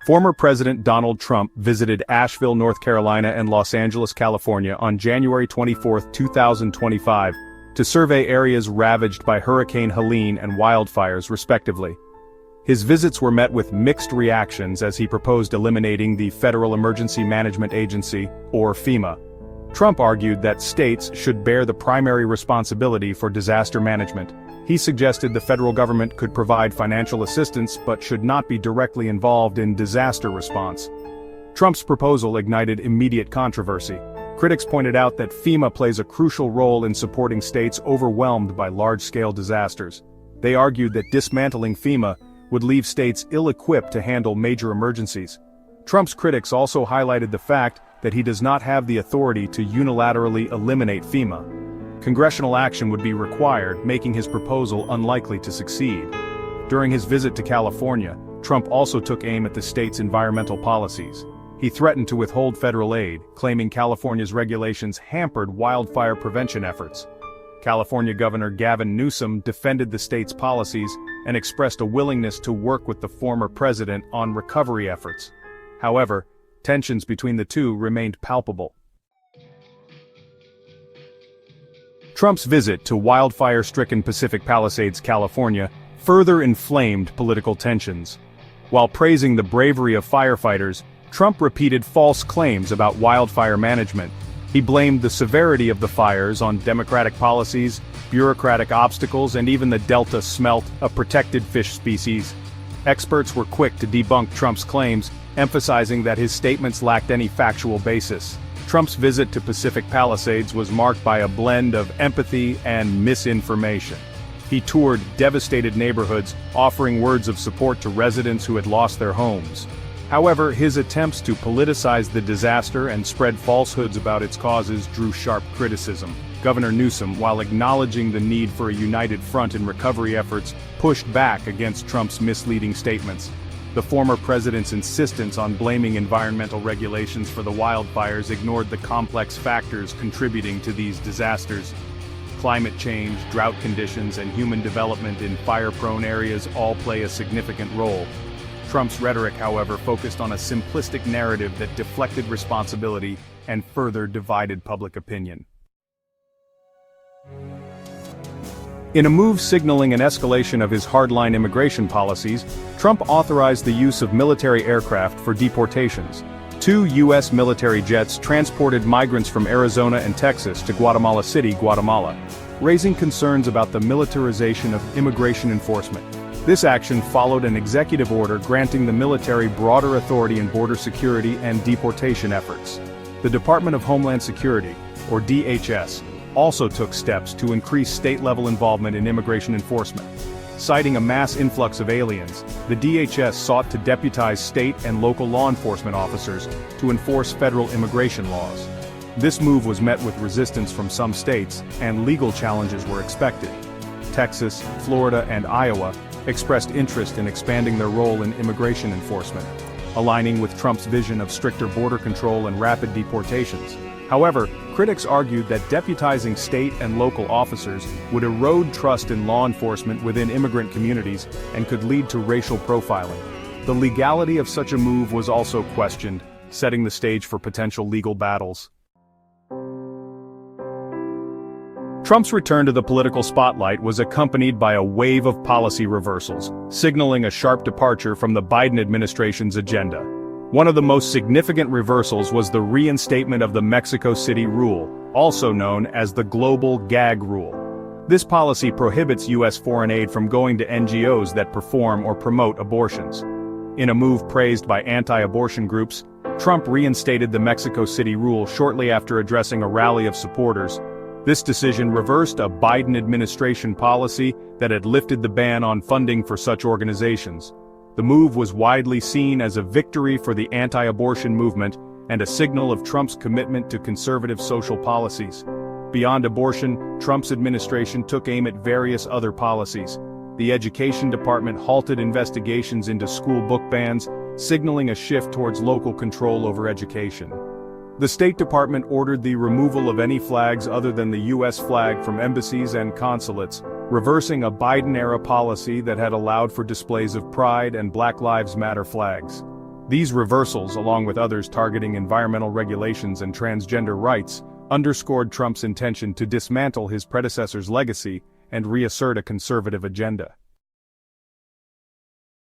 Former President Donald Trump visited Asheville, North Carolina and Los Angeles, California on January 24, 2025, to survey areas ravaged by Hurricane Helene and wildfires, respectively. His visits were met with mixed reactions as he proposed eliminating the Federal Emergency Management Agency, or FEMA. Trump argued that states should bear the primary responsibility for disaster management. He suggested the federal government could provide financial assistance but should not be directly involved in disaster response. Trump's proposal ignited immediate controversy. Critics pointed out that FEMA plays a crucial role in supporting states overwhelmed by large-scale disasters. They argued that dismantling FEMA would leave states ill-equipped to handle major emergencies. Trump's critics also highlighted the fact that he does not have the authority to unilaterally eliminate FEMA. Congressional action would be required, making his proposal unlikely to succeed. During his visit to California, Trump also took aim at the state's environmental policies. He threatened to withhold federal aid, claiming California's regulations hampered wildfire prevention efforts. California Governor Gavin Newsom defended the state's policies and expressed a willingness to work with the former president on recovery efforts. However, tensions between the two remained palpable. Trump's visit to wildfire-stricken Pacific Palisades, California, further inflamed political tensions. While praising the bravery of firefighters, Trump repeated false claims about wildfire management. He blamed the severity of the fires on Democratic policies, bureaucratic obstacles, and even the Delta smelt, a protected fish species. Experts were quick to debunk Trump's claims, emphasizing that his statements lacked any factual basis. Trump's visit to Pacific Palisades was marked by a blend of empathy and misinformation. He toured devastated neighborhoods, offering words of support to residents who had lost their homes. However, his attempts to politicize the disaster and spread falsehoods about its causes drew sharp criticism. Governor Newsom, while acknowledging the need for a united front in recovery efforts, pushed back against Trump's misleading statements. The former president's insistence on blaming environmental regulations for the wildfires ignored the complex factors contributing to these disasters. Climate change, drought conditions, and human development in fire-prone areas all play a significant role. Trump's rhetoric, however, focused on a simplistic narrative that deflected responsibility and further divided public opinion. In a move signaling an escalation of his hardline immigration policies, Trump authorized the use of military aircraft for deportations. 2 U.S. military jets transported migrants from Arizona and Texas to Guatemala City, Guatemala, raising concerns about the militarization of immigration enforcement. This action followed an executive order granting the military broader authority in border security and deportation efforts. The Department of Homeland Security, or DHS, also took steps to increase state-level involvement in immigration enforcement. Citing a mass influx of aliens, the DHS sought to deputize state and local law enforcement officers to enforce federal immigration laws. This move was met with resistance from some states, and legal challenges were expected. Texas, Florida, and Iowa expressed interest in expanding their role in immigration enforcement, aligning with Trump's vision of stricter border control and rapid deportations. However, critics argued that deputizing state and local officers would erode trust in law enforcement within immigrant communities and could lead to racial profiling. The legality of such a move was also questioned, setting the stage for potential legal battles. Trump's return to the political spotlight was accompanied by a wave of policy reversals, signaling a sharp departure from the Biden administration's agenda. One of the most significant reversals was the reinstatement of the Mexico City Rule, also known as the Global Gag Rule. This policy prohibits U.S. foreign aid from going to NGOs that perform or promote abortions. In a move praised by anti-abortion groups, Trump reinstated the Mexico City Rule shortly after addressing a rally of supporters. This decision reversed a Biden administration policy that had lifted the ban on funding for such organizations. The move was widely seen as a victory for the anti-abortion movement and a signal of Trump's commitment to conservative social policies. Beyond abortion, Trump's administration took aim at various other policies. The Education Department halted investigations into school book bans, signaling a shift towards local control over education. The State Department ordered the removal of any flags other than the U.S. flag from embassies and consulates, reversing a Biden-era policy that had allowed for displays of Pride and Black Lives Matter flags. These reversals, along with others targeting environmental regulations and transgender rights, underscored Trump's intention to dismantle his predecessor's legacy and reassert a conservative agenda.